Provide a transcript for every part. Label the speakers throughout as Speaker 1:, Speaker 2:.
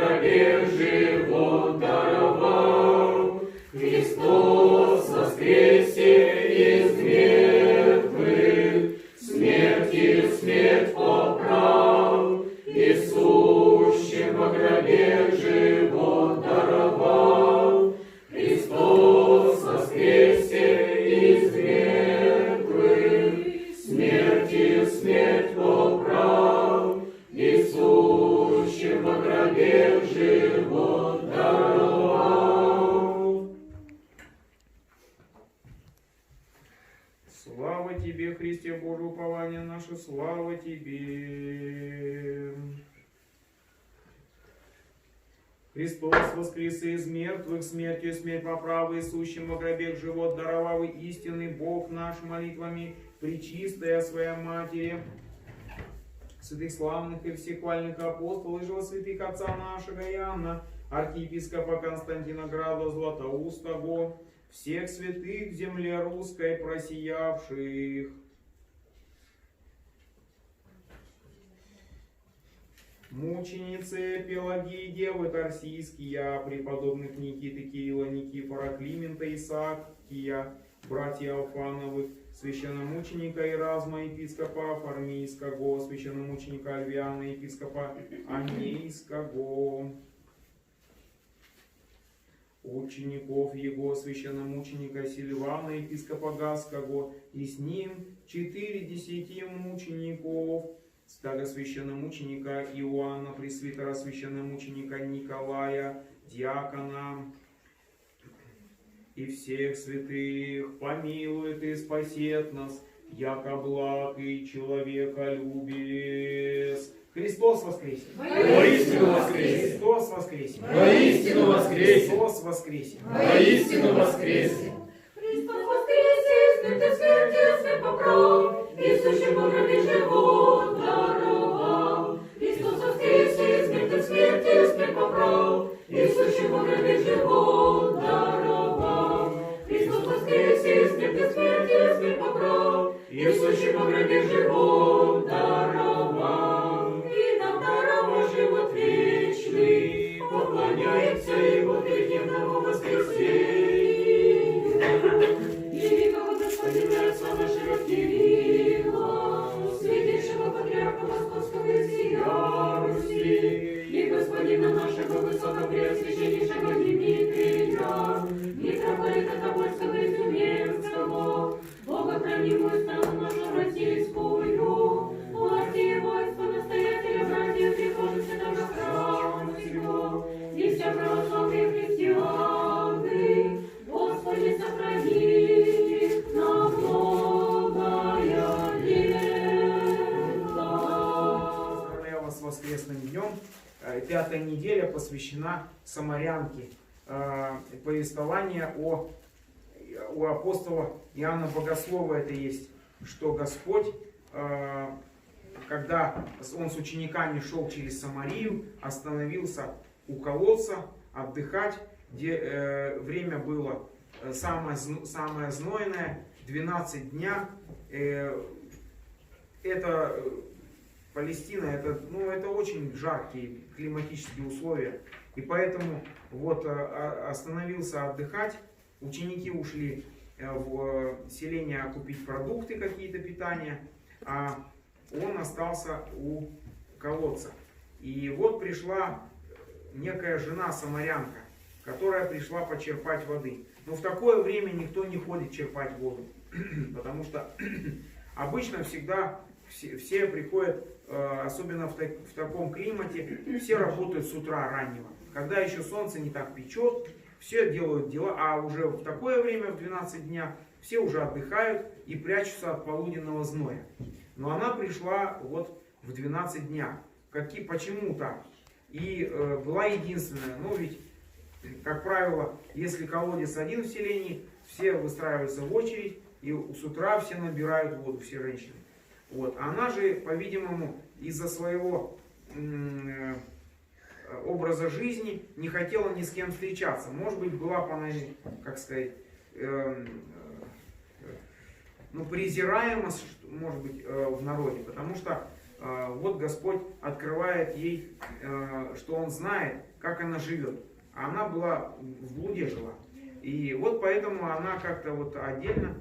Speaker 1: гробе живот даровал. Христос воскресе из мертвых, смертью смерть поправ, и сущим во гробе живот даровал. Христос воскресе из мертвых, смертью смерть поправ, и сущим во гробе живот даровал.
Speaker 2: Слава Тебе, Христе, Божие упование наше, слава Тебе. Христос воскрес из мертвых, смертью смерть поправы, и сущим во гробе живот даровал, истинный Бог наш молитвами, пречистая Своя Матери, святых славных и всехвальных апостолов, и же святых отца нашего Иоанна, архиепископа Константина Града Златоустого, всех святых в земле русской просиявших. Мученицы Пелагии, Девы Тарсийские, преподобных Никиты, Кирилла, Никифора, Климента, Исаакия, братья Алфановых, священномученика Иразма, епископа Фармийского, священномученика Альвиана, епископа Анейского, учеников его, священномученика Сильвана, епископа Гасского, и с ним 40 мучеников, старосвященномученика Иоанна, пресвитера священномученика Николая, диакона, и всех святых помилует и спасет нас, яко благ и человеколюбец. Христос воскресе!
Speaker 1: Воистину воскресе!
Speaker 2: Христос воскресе!
Speaker 1: Воистину воскресе!
Speaker 2: Христос воскресе!
Speaker 1: Воистину воскресе!
Speaker 3: Христос воскресе, смерть смертью смерть поправ, и сущим во гробе живот даровал. Христос воскресе, смерть смертью смерть поправ, и сущим во гробе живот даровал. Христос воскресе, смерть смертью смерть поправ, и сущим во гробе живот даровал. И нам даровал живот вечный, поклоняемся Его третьему воскресению. Великого Господина Отца нашего Кирилла, святейшего патриарха Московского и всея Руси, и Господина нашего высокопреосвященнейшего Дмитрия, митрополита Тобольского и Тюменского, богохранимую страну нашу российскую, власти воинства настоятеля, братьев, прихожих святого храма сего, и вся православные христианы, Господи, сохрани на многое лето.
Speaker 2: Поздравляю вас с воскресным днем. 5-я неделя посвящена самарянке. Повествование у апостола Иоанна Богослова это есть, что Господь, когда он с учениками шел через Самарию, остановился у колодца отдыхать, где время было самое знойное, 12 дня. Это Палестина, это очень жаркие климатические условия. И поэтому вот остановился отдыхать, ученики ушли в селение купить продукты какие-то питания, а он остался у колодца. И вот пришла некая жена-самарянка, которая пришла почерпать воды. Но в такое время никто не ходит черпать воду, потому что обычно всегда все приходят, особенно в таком климате, все работают с утра раннего, когда еще солнце не так печет, все делают дела, а уже в такое время, в 12 дня, все уже отдыхают и прячутся от полуденного зноя. Но она пришла вот в 12 дня. Почему так? И была единственная, но ведь, как правило, если колодец один в селении, все выстраиваются в очередь, и с утра все набирают воду, все женщины. Вот. Она же, по-видимому, из-за своего образа жизни не хотела ни с кем встречаться. Может быть, была бы она, как сказать, презираема, может быть, в народе, потому что вот Господь открывает ей, что Он знает, как она живет. А она была в блуде жила. И вот поэтому она как-то вот отдельно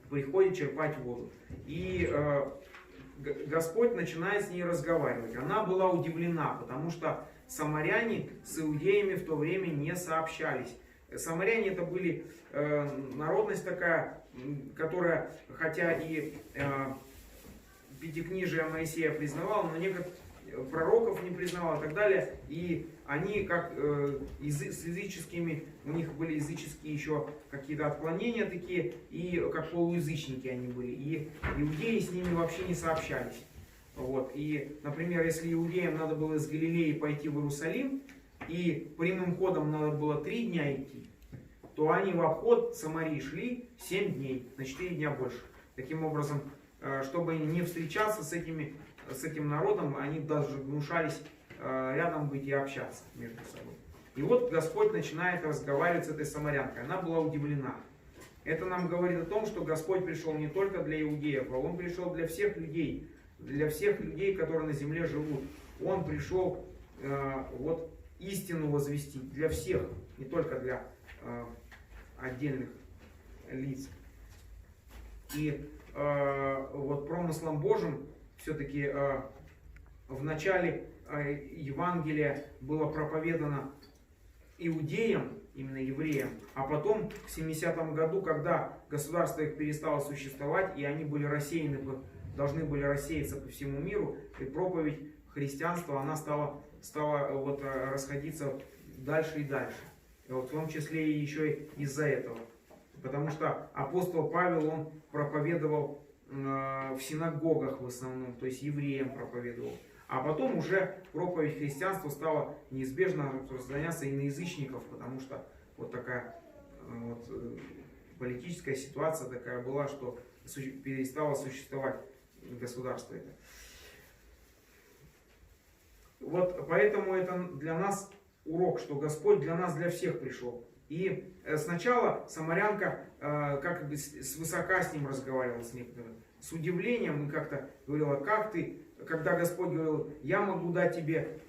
Speaker 2: приходит черпать воду. И Господь начинает с ней разговаривать. Она была удивлена, потому что самаряне с иудеями в то время не сообщались. Самаряне это были народность такая, которая, хотя и Пятикнижие Моисея признавала, но некоторых пророков не признавала и так далее. И они как с языческими, у них были языческие еще какие-то отклонения такие, и как полуязычники они были. И иудеи с ними вообще не сообщались. Вот. И, например, если иудеям надо было из Галилеи пойти в Иерусалим, и прямым ходом надо было 3 дня идти, то они в обход Самарии шли 7 дней, на 4 дня больше. Таким образом, чтобы не встречаться с этим народом, они даже гнушались рядом быть и общаться между собой. И вот Господь начинает разговаривать с этой самарянкой. Она была удивлена. Это нам говорит о том, что Господь пришел не только для иудеев, а Он пришел для всех людей, которые на земле живут. Он пришел вот истину возвестить для всех, не только для отдельных лиц. И вот промыслом Божьим все-таки в начале Евангелия было проповедано иудеям, именно евреям, а потом в 70-м году, когда государство их перестало существовать, и они были рассеяны, должны были рассеяться по всему миру, и проповедь христианства, она стала вот расходиться дальше и дальше. И вот в том числе и еще из-за этого. Потому что апостол Павел, он проповедовал в синагогах в основном, то есть евреям проповедовал. А потом уже проповедь христианства стала неизбежно распространяться и на язычников, потому что вот такая вот политическая ситуация такая была, что перестало существовать государство это. Вот поэтому это для нас урок, что Господь для нас, для всех пришел. И сначала самарянка как бы свысока с ним разговаривала, с удивлением, и как-то говорила, как ты, когда Господь говорил, я могу дать тебе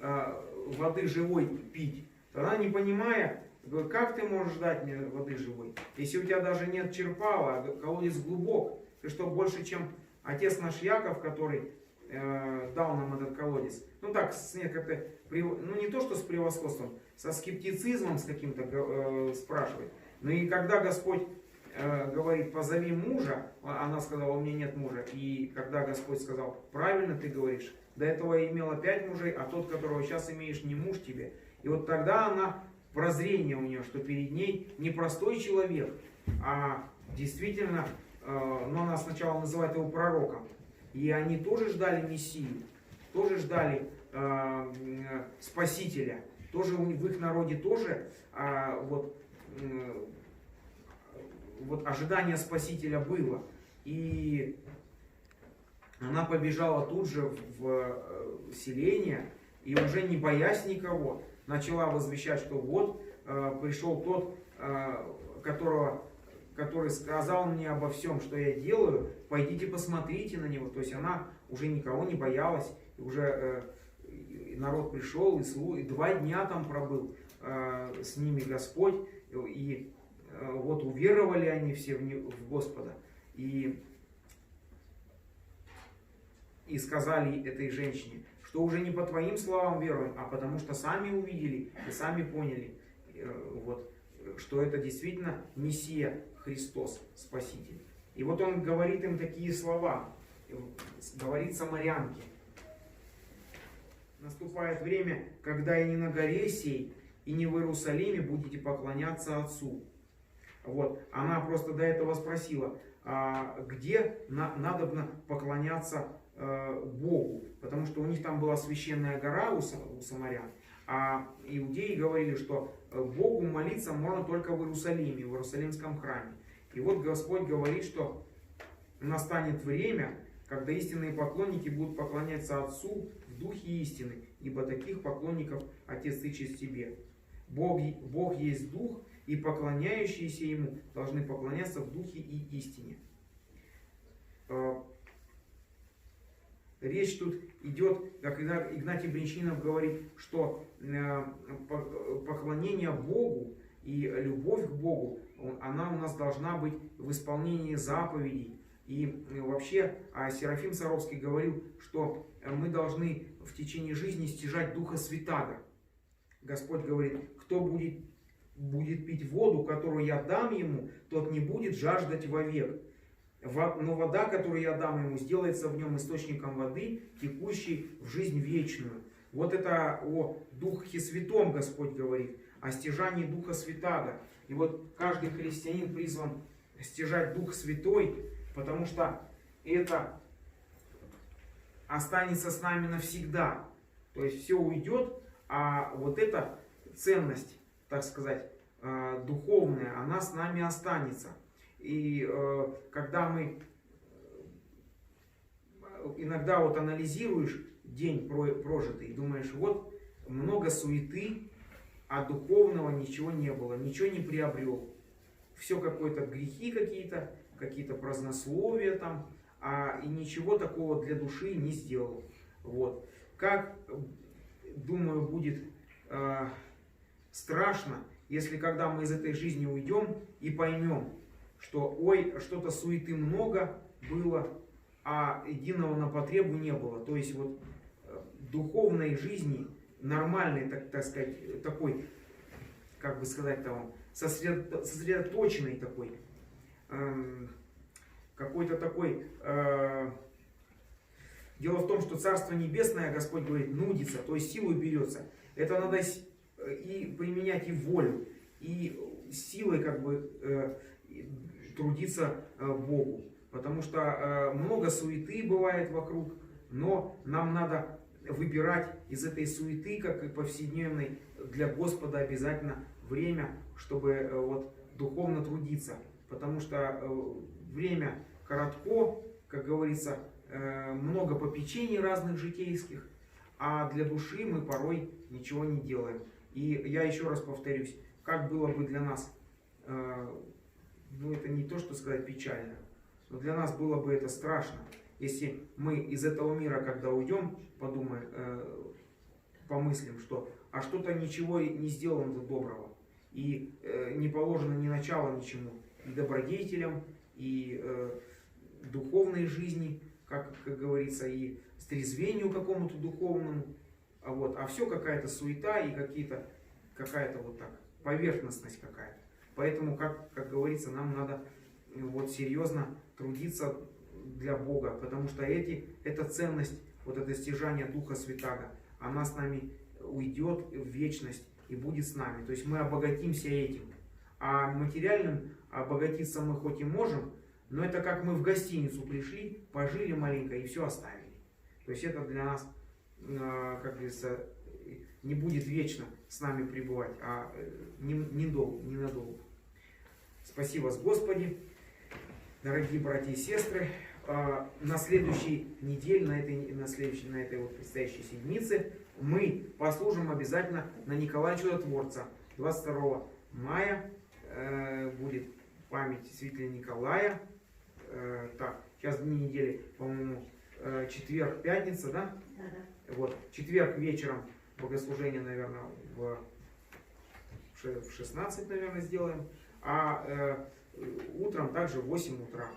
Speaker 2: воды живой пить. Тогда, не понимая, говорит, как ты можешь дать мне воды живой, если у тебя даже нет черпала, а колодец глубок. Ты что, больше, чем отец наш Яков, который дал нам этот колодец. Ну так, как-то, ну не то, что с превосходством, со скептицизмом с каким-то спрашивает. Но и когда Господь говорит, позови мужа, она сказала, у меня нет мужа. И когда Господь сказал, правильно ты говоришь, до этого я имела 5 мужей, а тот, которого сейчас имеешь, не муж тебе. И вот тогда она, прозрение у нее, что перед ней не простой человек, а действительно, но она сначала называет его пророком. И они тоже ждали Мессию, тоже ждали Спасителя. Тоже в их народе тоже вот ожидание Спасителя было. И она побежала тут же в селение, и уже не боясь никого, начала возвещать, что вот пришел тот, который сказал мне обо всем, что я делаю, пойдите посмотрите на него. То есть она уже никого не боялась, и уже народ пришел, и 2 дня там пробыл с ними Господь, и вот уверовали они все в Господа, и сказали этой женщине, что уже не по твоим словам веруем, а потому что сами увидели и сами поняли, вот, что это действительно Мессия Христос, Спаситель. И вот он говорит им такие слова, говорит самарянке. Наступает время, когда и не на горе сей, и не в Иерусалиме будете поклоняться Отцу. Вот. Она просто до этого спросила, где надо поклоняться Богу, потому что у них там была священная гора у самарян, а иудеи говорили, что Богу молиться можно только в Иерусалиме, в Иерусалимском храме. И вот Господь говорит, что настанет время, когда истинные поклонники будут поклоняться Отцу в духе истины, ибо таких поклонников Отец ищет себе. Бог есть Дух, и поклоняющиеся Ему должны поклоняться в духе и истине. речь тут идет, как Игнатий Бринчанинов говорит, что поклонение Богу и любовь к Богу, она у нас должна быть в исполнении заповедей. И вообще Серафим Саровский говорил, что мы должны в течение жизни стяжать Духа Святаго. Господь говорит, кто будет пить воду, которую я дам ему, тот не будет жаждать вовек. Но вода, которую я дам ему, сделается в нем источником воды, текущей в жизнь вечную. Вот это о Духе Святом Господь говорит, о стяжании Духа Святаго. И вот каждый христианин призван стяжать Дух Святой, потому что это останется с нами навсегда. То есть все уйдет, а вот эта ценность, так сказать, духовная, она с нами останется. И когда мы иногда вот анализируешь день прожитый и думаешь, вот много суеты, а духовного ничего не было, ничего не приобрел. Все какое-то грехи какие-то празднословия там, и ничего такого для души не сделал. Вот. Как, думаю, будет страшно, если когда мы из этой жизни уйдем и поймем, что ой, что-то суеты много было, а единого на потребу не было. То есть вот духовной жизни, нормальной, так сказать, такой, как бы сказать там, сосредоточенной такой, какой-то такой. Дело в том, что Царство Небесное, Господь говорит, нудится, то есть силой берется. Это надо и применять и волю, и силой как бы трудиться Богу. Потому что много суеты бывает вокруг, но нам надо выбирать из этой суеты, как и повседневной, для Господа обязательно время, чтобы вот духовно трудиться. Потому что время коротко, как говорится, много попечений разных житейских, а для души мы порой ничего не делаем. И я еще раз повторюсь, как было бы для нас, ну это не то, что сказать печально, но для нас было бы это страшно, если мы из этого мира, когда уйдем, подумаем, помыслим, что а что-то ничего не сделано доброго, и не положено ни начала ничему, и добродетелям, и духовной жизни, как говорится, и стрезвению какому-то духовному, а все какая-то суета и какая-то вот так, поверхностность какая-то. Поэтому, как говорится, нам надо вот серьезно трудиться для Бога, потому что эта ценность, вот это стяжание Духа Святаго, она с нами уйдет в вечность и будет с нами. То есть мы обогатимся этим. А материальным обогатиться мы хоть и можем, но это как мы в гостиницу пришли, пожили маленько и все оставили. То есть это для нас, как говорится, не будет вечно с нами пребывать, а ненадолго. Спаси вас, Господи, дорогие братья и сестры. На следующей неделе, на этой вот предстоящей седмице, мы послужим обязательно на Николая Чудотворца. 22 мая будет память святителя Николая. Так, сейчас дни недели, по-моему, четверг, пятница, да? Да. Вот, четверг вечером богослужение, наверное, в 16, наверное, сделаем, а утром также в 8 утра.